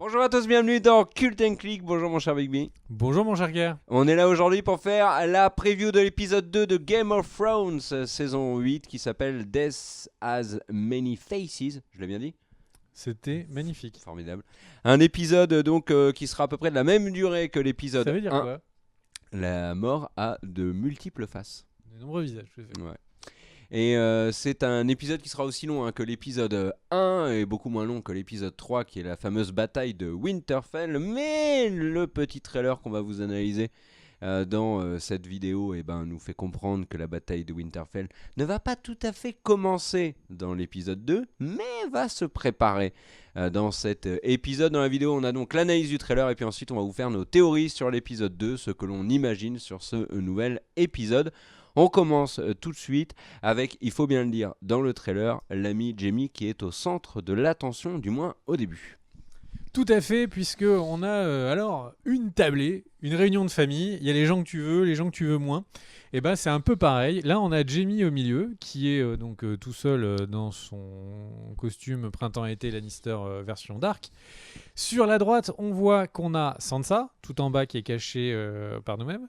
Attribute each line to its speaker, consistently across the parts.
Speaker 1: Bonjour à tous, bienvenue dans Cult & Click. Bonjour mon cher Bigby.
Speaker 2: Bonjour mon cher Guerre.
Speaker 1: On est là aujourd'hui pour faire la preview de l'épisode 2 de Game of Thrones, saison 8, qui s'appelle Death Has Many Faces. Je l'ai bien dit ?
Speaker 2: C'était magnifique.
Speaker 1: Formidable. Un épisode donc qui sera à peu près de la même durée que l'épisode
Speaker 2: Ça veut dire
Speaker 1: 1.
Speaker 2: quoi ?
Speaker 1: La mort a de multiples faces.
Speaker 2: De nombreux visages.
Speaker 1: Ouais. Et c'est un épisode qui sera aussi long que l'épisode 1 et beaucoup moins long que l'épisode 3 qui est la fameuse bataille de Winterfell. Mais le petit trailer qu'on va vous analyser dans cette vidéo nous fait comprendre que la bataille de Winterfell ne va pas tout à fait commencer dans l'épisode 2, mais va se préparer dans cet épisode. Dans la vidéo, on a donc l'analyse du trailer et puis ensuite on va vous faire nos théories sur l'épisode 2, ce que l'on imagine sur ce nouvel épisode. On commence tout de suite avec, il faut bien le dire, dans le trailer, l'ami Jaime qui est au centre de l'attention, du moins au début.
Speaker 2: Tout à fait, puisque on a alors une tablée, une réunion de famille. Il y a les gens que tu veux, les gens que tu veux moins. Et ben c'est un peu pareil. Là, on a Jaime au milieu, qui est tout seul dans son costume printemps-été Lannister version dark. Sur la droite, on voit qu'on a Sansa, tout en bas qui est caché par nous-mêmes.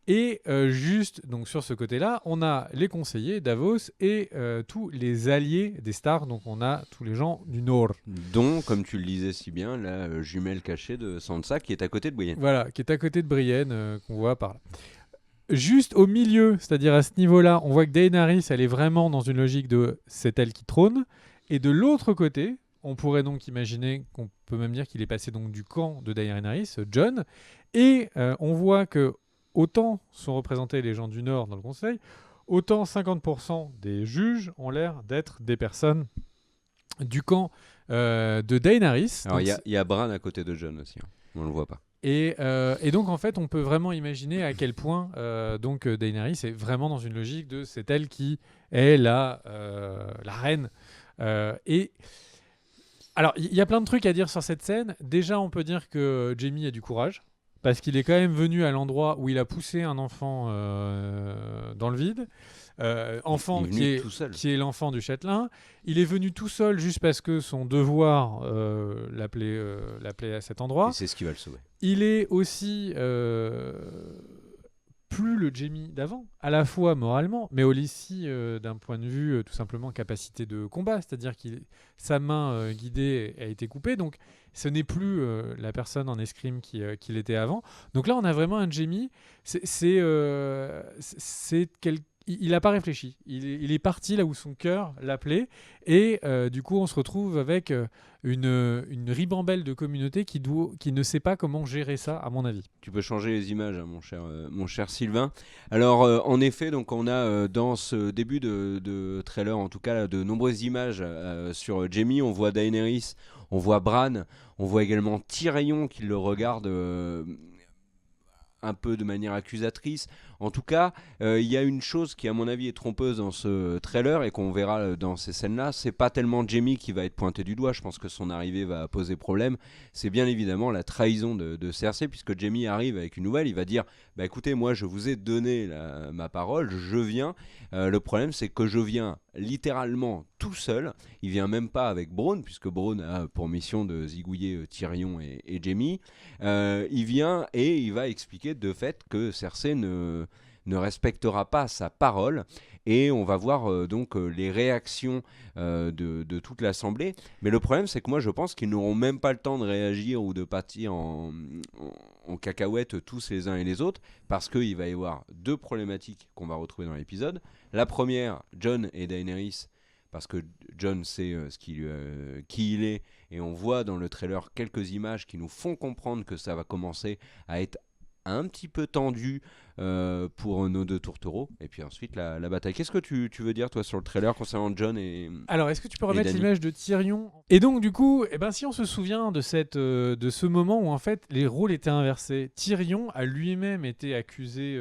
Speaker 2: Et juste donc sur ce côté-là, on a les conseillers, Davos, et tous les alliés des stars. Donc on a tous les gens du Nord.
Speaker 1: Dont, comme tu le disais si bien, la jumelle cachée de Sansa qui est à côté de Brienne.
Speaker 2: Voilà, qui est à côté de Brienne, qu'on voit par là. Juste au milieu, c'est-à-dire à ce niveau-là, on voit que Daenerys, elle est vraiment dans une logique de c'est elle qui trône. Et de l'autre côté, on pourrait donc imaginer qu'on peut même dire qu'il est passé donc du camp de Daenerys, Jon. Et on voit que autant sont représentés les gens du Nord dans le Conseil, autant 50% des juges ont l'air d'être des personnes du camp de Daenerys.
Speaker 1: Alors il y a Bran à côté de Jon aussi, hein. On ne le voit pas.
Speaker 2: Et donc en fait, on peut vraiment imaginer à quel point Daenerys est vraiment dans une logique de c'est elle qui est la reine. Et alors, il y a plein de trucs à dire sur cette scène. Déjà, on peut dire que Jaime a du courage. Parce qu'il est quand même venu à l'endroit où il a poussé un enfant dans le vide. Enfant qui est l'enfant du châtelain. Il est venu tout seul juste parce que son devoir l'appelait à cet endroit.
Speaker 1: Et c'est ce qui va le sauver.
Speaker 2: Il est aussi plus le Jaime d'avant, à la fois moralement, mais aussi d'un point de vue tout simplement capacité de combat. C'est-à-dire que sa main guidée a été coupée. Donc ce n'est plus la personne en escrime qu'il était avant. Donc là, on a vraiment un Jaime. Il n'a pas réfléchi. Il est parti là où son cœur l'appelait. Et du coup, on se retrouve avec une ribambelle de communauté qui ne sait pas comment gérer ça, à mon avis.
Speaker 1: Tu peux changer les images, hein, mon cher Sylvain. Alors, en effet, donc on a dans ce début de trailer, en tout cas, de nombreuses images sur Jaime. On voit Daenerys, on voit Bran, on voit également Tyrion qui le regarde un peu de manière accusatrice. En tout cas, il y a une chose qui à mon avis est trompeuse dans ce trailer et qu'on verra dans ces scènes-là, c'est pas tellement Jaime qui va être pointé du doigt, je pense que son arrivée va poser problème, c'est bien évidemment la trahison de Cersei, puisque Jaime arrive avec une nouvelle, il va dire bah écoutez, moi je vous ai donné ma parole, je viens, le problème c'est que je viens littéralement tout seul, il vient même pas avec Bronn, puisque Bronn a pour mission de zigouiller Tyrion et Jaime, il vient et il va expliquer de fait que Cersei ne respectera pas sa parole, et on va voir les réactions de toute l'assemblée. Mais le problème c'est que moi je pense qu'ils n'auront même pas le temps de réagir ou de partir en cacahuètes tous les uns et les autres, parce qu'il va y avoir deux problématiques qu'on va retrouver dans l'épisode. La première, Jon et Daenerys, parce que Jon sait qui il est, et on voit dans le trailer quelques images qui nous font comprendre que ça va commencer à être un petit peu tendu pour nos deux tourtereaux. Et puis ensuite la bataille. Qu'est-ce que tu veux dire toi sur le trailer concernant Jon et
Speaker 2: Alors, est-ce que tu peux remettre
Speaker 1: Dany
Speaker 2: l'image de Tyrion ? Et donc du coup, si on se souvient de ce moment où en fait les rôles étaient inversés, Tyrion a lui-même été accusé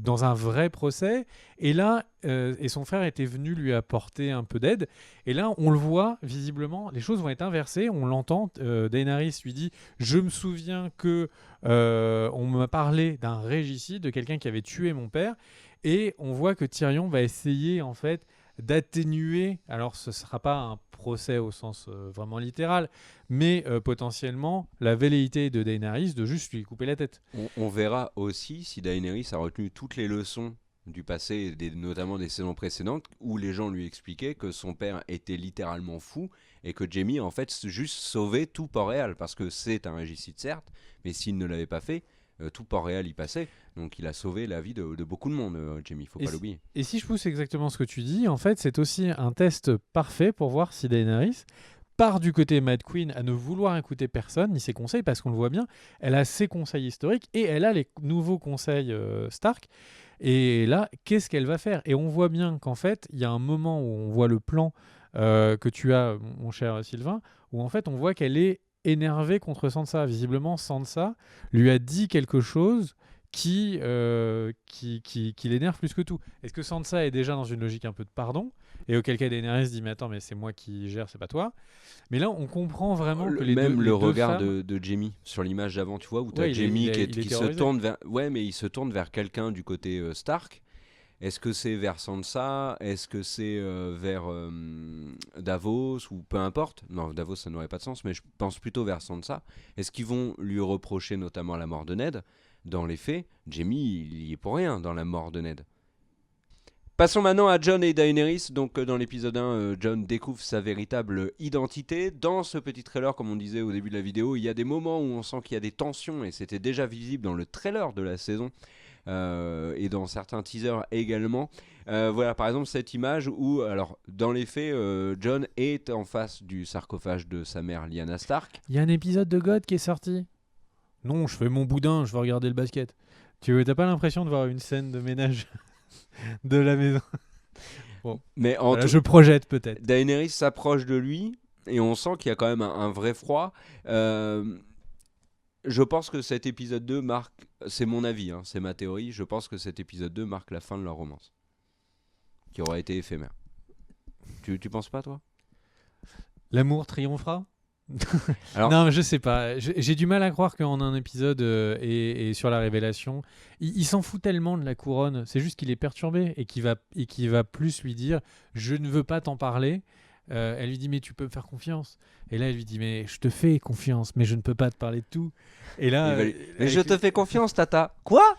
Speaker 2: dans un vrai procès, et là et son frère était venu lui apporter un peu d'aide, et là on le voit visiblement, les choses vont être inversées, on l'entend, Daenerys lui dit je me souviens que on m'a parlé d'un régicide, de quelqu'un qui avait tué mon père, et on voit que Tyrion va essayer en fait d'atténuer, alors ce ne sera pas un procès au sens vraiment littéral, mais potentiellement la velléité de Daenerys de juste lui couper la tête.
Speaker 1: On verra aussi si Daenerys a retenu toutes les leçons du passé, notamment des saisons précédentes, où les gens lui expliquaient que son père était littéralement fou et que Jaime en fait juste sauvait tout Port-Réal, parce que c'est un régicide certes, mais s'il ne l'avait pas fait, tout Port-Réal y passait, donc il a sauvé la vie de beaucoup de monde, Jaime, faut pas l'oublier.
Speaker 2: Et si je pousse exactement ce que tu dis, en fait c'est aussi un test parfait pour voir si Daenerys part du côté Mad Queen à ne vouloir écouter personne ni ses conseils, parce qu'on le voit bien, elle a ses conseils historiques et elle a les nouveaux conseils Stark. Et là, qu'est-ce qu'elle va faire? Et on voit bien qu'en fait, il y a un moment où on voit le plan que tu as, mon cher Sylvain, où en fait on voit qu'elle est énervée contre Sansa. Visiblement, Sansa lui a dit quelque chose qui l'énerve plus que tout. Est-ce que Sansa est déjà dans une logique un peu de pardon? Et auquel cas Daenerys se dit mais attends, mais c'est moi qui gère, c'est pas toi. Mais là on comprend vraiment que
Speaker 1: même le regard
Speaker 2: femmes...
Speaker 1: de Jaime sur l'image d'avant, tu vois, où tu as
Speaker 2: Ouais,
Speaker 1: Jaime
Speaker 2: il
Speaker 1: qui se tourne vers, ouais, mais il se tourne vers quelqu'un du côté Stark. Est-ce que c'est vers Sansa? Est-ce que c'est vers Davos ou peu importe? Non, Davos ça n'aurait pas de sens, mais je pense plutôt vers Sansa. Est-ce qu'ils vont lui reprocher notamment la mort de Ned? Dans les faits, Jaime il y est pour rien dans la mort de Ned. Passons maintenant à Jon et Daenerys. Donc dans l'épisode 1, Jon découvre sa véritable identité. Dans ce petit trailer, comme on disait au début de la vidéo, il y a des moments où on sent qu'il y a des tensions, et c'était déjà visible dans le trailer de la saison. Et dans certains teasers également. Voilà, par exemple, cette image où, alors, dans les faits, Jon est en face du sarcophage de sa mère, Lyanna Stark.
Speaker 2: Il y a un épisode de God qui est sorti. Non, je fais mon boudin, je vais regarder le basket. T'as pas l'impression de voir une scène de ménage de la maison? Bon,
Speaker 1: mais
Speaker 2: voilà, je projette peut-être.
Speaker 1: Daenerys s'approche de lui, et on sent qu'il y a quand même un vrai froid. Je pense que cet épisode 2 marque, c'est mon avis, hein, c'est ma théorie, je pense que cet épisode 2 marque la fin de leur romance, qui aura été éphémère. Tu penses pas, toi?
Speaker 2: L'amour triomphera?
Speaker 1: Alors,
Speaker 2: non, mais je sais pas. J'ai du mal à croire qu'en un épisode et sur la révélation, il s'en fout tellement de la couronne. C'est juste qu'il est perturbé et qu'il va plus lui dire je ne veux pas t'en parler. Elle lui dit mais tu peux me faire confiance. Et là elle lui dit mais je te fais confiance mais je ne peux pas te parler de tout. Et là
Speaker 1: mais je te fais confiance, Tata. Quoi?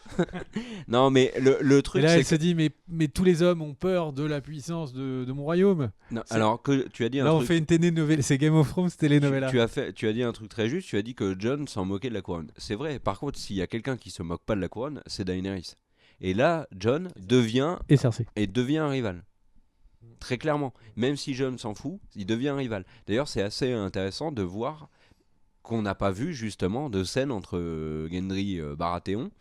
Speaker 1: Non, mais le truc,
Speaker 2: et là
Speaker 1: c'est
Speaker 2: elle se dit mais tous les hommes ont peur de la puissance de mon royaume.
Speaker 1: non, alors que tu as dit un
Speaker 2: là
Speaker 1: truc...
Speaker 2: on fait une télénovela, c'est Game of Thrones télénovela.
Speaker 1: Tu as dit un truc très juste, tu as dit que Jon s'en moquait de la couronne. C'est vrai, par contre, s'il y a quelqu'un qui se moque pas de la couronne, c'est Daenerys. Et là, Jon devient un rival. Très clairement. Même si Jon s'en fout, il devient un rival. D'ailleurs, c'est assez intéressant de voir qu'on n'a pas vu justement de scène entre Gendry Baratheon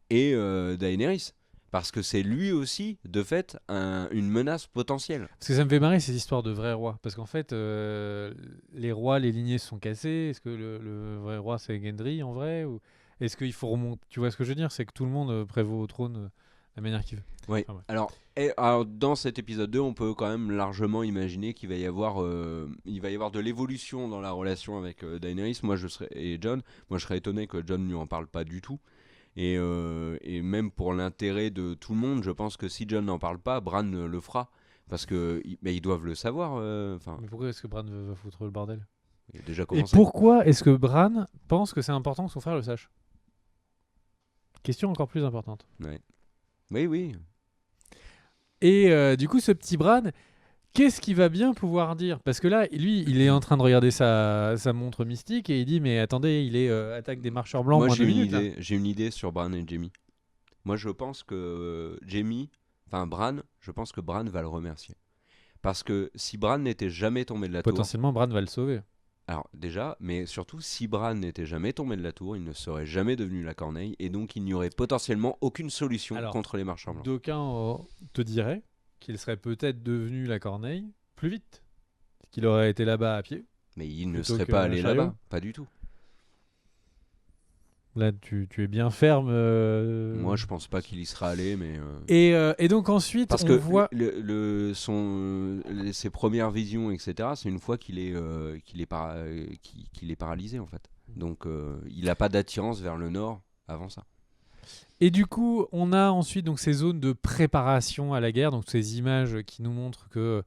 Speaker 1: et Daenerys. Parce que c'est lui aussi, de fait, une menace potentielle.
Speaker 2: Parce que ça me fait marrer ces histoires de vrais rois. Parce qu'en fait, les rois, les lignées se sont cassées. Est-ce que le vrai roi, c'est Gendry en vrai ou est-ce qu'il faut remonter? Tu vois ce que je veux dire? C'est que tout le monde prévaut au trône de la manière qu'il veut.
Speaker 1: Oui.
Speaker 2: Enfin, ouais.
Speaker 1: Alors, dans cet épisode 2, on peut quand même largement imaginer qu'il va y avoir, de l'évolution dans la relation avec Daenerys et Jon. Moi, je serais étonné que Jon ne lui en parle pas du tout. Et même pour l'intérêt de tout le monde, je pense que si Jon n'en parle pas, Bran le fera. Parce qu'ils doivent le savoir.
Speaker 2: Mais pourquoi est-ce que Bran va foutre le bordel?
Speaker 1: Il a déjà
Speaker 2: Et
Speaker 1: commencé.
Speaker 2: pourquoi est-ce que Bran pense que c'est important que son frère le sache? Question encore plus importante.
Speaker 1: Ouais. Oui.
Speaker 2: Et du coup, ce petit Bran, qu'est-ce qu'il va bien pouvoir dire? Parce que là, lui, il est en train de regarder sa montre mystique et il dit mais attendez, il est attaque des marcheurs blancs.
Speaker 1: Moi,
Speaker 2: moins 2 minutes.
Speaker 1: j'ai une idée sur Bran et Jaime. Moi, je pense que Bran, je pense que Bran va le remercier. Parce que si Bran n'était jamais tombé de la tour...
Speaker 2: Potentiellement, Bran va le sauver.
Speaker 1: Alors déjà, mais surtout, si Bran n'était jamais tombé de la tour, il ne serait jamais devenu la corneille, et donc il n'y aurait potentiellement aucune solution contre les marchands blancs.
Speaker 2: D'aucuns te diraient qu'il serait peut-être devenu la corneille plus vite, qu'il aurait été là-bas à pied.
Speaker 1: Mais il ne serait pas allé là-bas, pas du tout.
Speaker 2: Là, tu es bien ferme.
Speaker 1: Moi, je pense pas qu'il y sera allé, mais...
Speaker 2: Et donc ensuite,
Speaker 1: parce
Speaker 2: on
Speaker 1: que
Speaker 2: voit...
Speaker 1: ses premières visions, etc., c'est une fois qu'il est paralysé, en fait. Donc, il n'a pas d'attirance vers le nord avant ça.
Speaker 2: Et du coup, on a ensuite donc ces zones de préparation à la guerre, donc ces images qui nous montrent que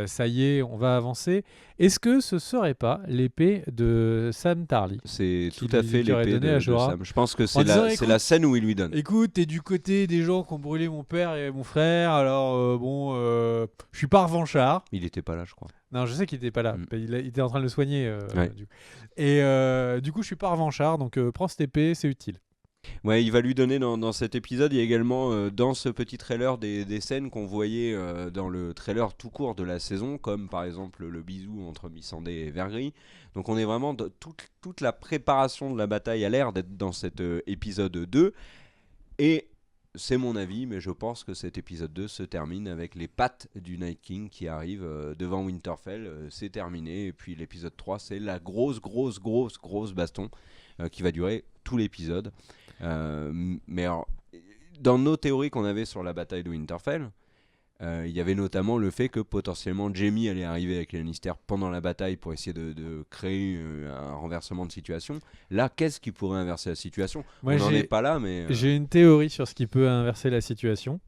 Speaker 2: ça y est, on va avancer. Est-ce que ce serait pas l'épée de Sam Tarly
Speaker 1: C'est
Speaker 2: qui
Speaker 1: tout à
Speaker 2: lui-
Speaker 1: fait
Speaker 2: qui aurait
Speaker 1: l'épée
Speaker 2: donné à
Speaker 1: de
Speaker 2: Jorah
Speaker 1: Sam. Je pense que
Speaker 2: en
Speaker 1: c'est
Speaker 2: disant,
Speaker 1: c'est la scène où il lui donne.
Speaker 2: Écoute, t'es du côté des gens qui ont brûlé mon père et mon frère, alors je suis pas revanchard.
Speaker 1: Il était pas là, je crois.
Speaker 2: Non, je sais qu'il était pas là.
Speaker 1: Mm.
Speaker 2: Il était en train de le soigner.
Speaker 1: Ouais.
Speaker 2: Du coup. Et du coup, je suis pas revanchard, donc prends cette épée, c'est utile.
Speaker 1: Ouais, il va lui donner dans cet épisode, il y a également dans ce petit trailer des scènes qu'on voyait dans le trailer tout court de la saison, comme par exemple le bisou entre Missandei et Vergris. Donc on est vraiment toute la préparation de la bataille a l'air d'être dans cet épisode 2. Et c'est mon avis, mais je pense que cet épisode 2 se termine avec les pattes du Night King qui arrivent devant Winterfell. C'est terminé. Et puis l'épisode 3, c'est la grosse baston qui va durer tout l'épisode. Mais alors, dans nos théories qu'on avait sur la bataille de Winterfell, il y avait notamment le fait que potentiellement Jaime allait arriver avec les Lannister pendant la bataille pour essayer de créer un renversement de situation. Là, qu'est-ce qui pourrait inverser la situation?
Speaker 2: Moi,
Speaker 1: On n'en est pas là, mais...
Speaker 2: J'ai une théorie sur ce qui peut inverser la situation,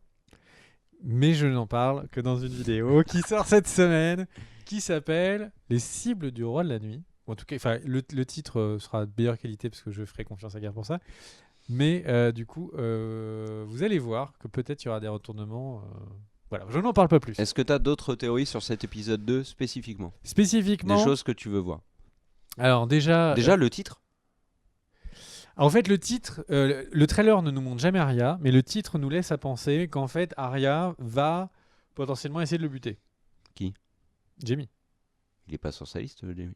Speaker 2: mais je n'en parle que dans une vidéo qui sort cette semaine, qui s'appelle Les cibles du roi de la nuit. En tout cas, le titre sera de meilleure qualité parce que je ferai confiance à Gare pour ça. Mais du coup, vous allez voir que peut-être il y aura des retournements. Voilà, je n'en parle pas plus.
Speaker 1: Est-ce que tu as d'autres théories sur cet épisode 2 spécifiquement?
Speaker 2: Spécifiquement,
Speaker 1: Des choses que tu veux voir?
Speaker 2: alors déjà
Speaker 1: Le titre?
Speaker 2: en fait, le titre, le trailer ne nous montre jamais Arya, mais le titre nous laisse à penser qu'en fait, Arya va potentiellement essayer de le buter.
Speaker 1: Qui?
Speaker 2: Jaime.
Speaker 1: Il est pas sur sa liste, Jaime.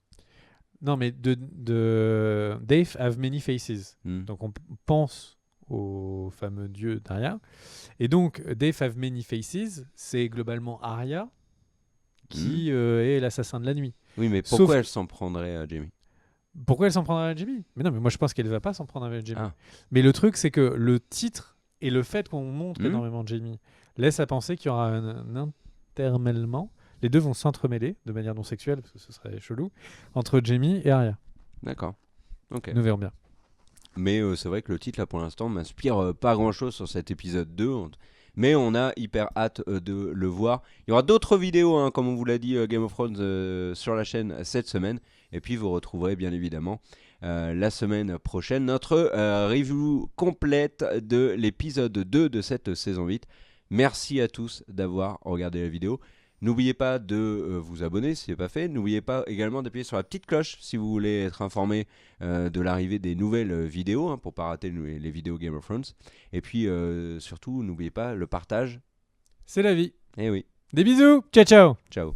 Speaker 2: Non, mais de Dave have many faces.
Speaker 1: Hmm.
Speaker 2: Donc on pense au fameux dieu d'Arya. Et donc, Dave have many faces, c'est globalement Arya qui est l'assassin de la nuit.
Speaker 1: Oui, mais
Speaker 2: Sauf-
Speaker 1: pourquoi elle s'en prendrait à Jaime?
Speaker 2: Pourquoi elle s'en prendra à Jaime? Mais non, mais moi je pense qu'elle va pas s'en prendre à Jaime.
Speaker 1: Ah.
Speaker 2: Mais le truc, c'est que le titre et le fait qu'on montre
Speaker 1: Mhm.
Speaker 2: énormément de Jaime laisse à penser qu'il y aura un intermêlement. Les deux vont s'entremêler de manière non sexuelle, parce que ce serait chelou, entre Jaime et Arya.
Speaker 1: D'accord. Ok.
Speaker 2: Nous verrons bien.
Speaker 1: Mais c'est vrai que le titre, là, pour l'instant, m'inspire pas grand-chose sur cet épisode 2. Mais on a hyper hâte de le voir. Il y aura d'autres vidéos, hein, comme on vous l'a dit, Game of Thrones sur la chaîne cette semaine. Et puis vous retrouverez bien évidemment la semaine prochaine notre review complète de l'épisode 2 de cette saison 8. Merci à tous d'avoir regardé la vidéo. N'oubliez pas de vous abonner si ce n'est pas fait. N'oubliez pas également d'appuyer sur la petite cloche si vous voulez être informé de l'arrivée des nouvelles vidéos, hein, pour ne pas rater les vidéos Game of Thrones. Et puis surtout, n'oubliez pas le partage.
Speaker 2: C'est la vie.
Speaker 1: Eh oui,
Speaker 2: Des bisous. Ciao, ciao.
Speaker 1: ciao.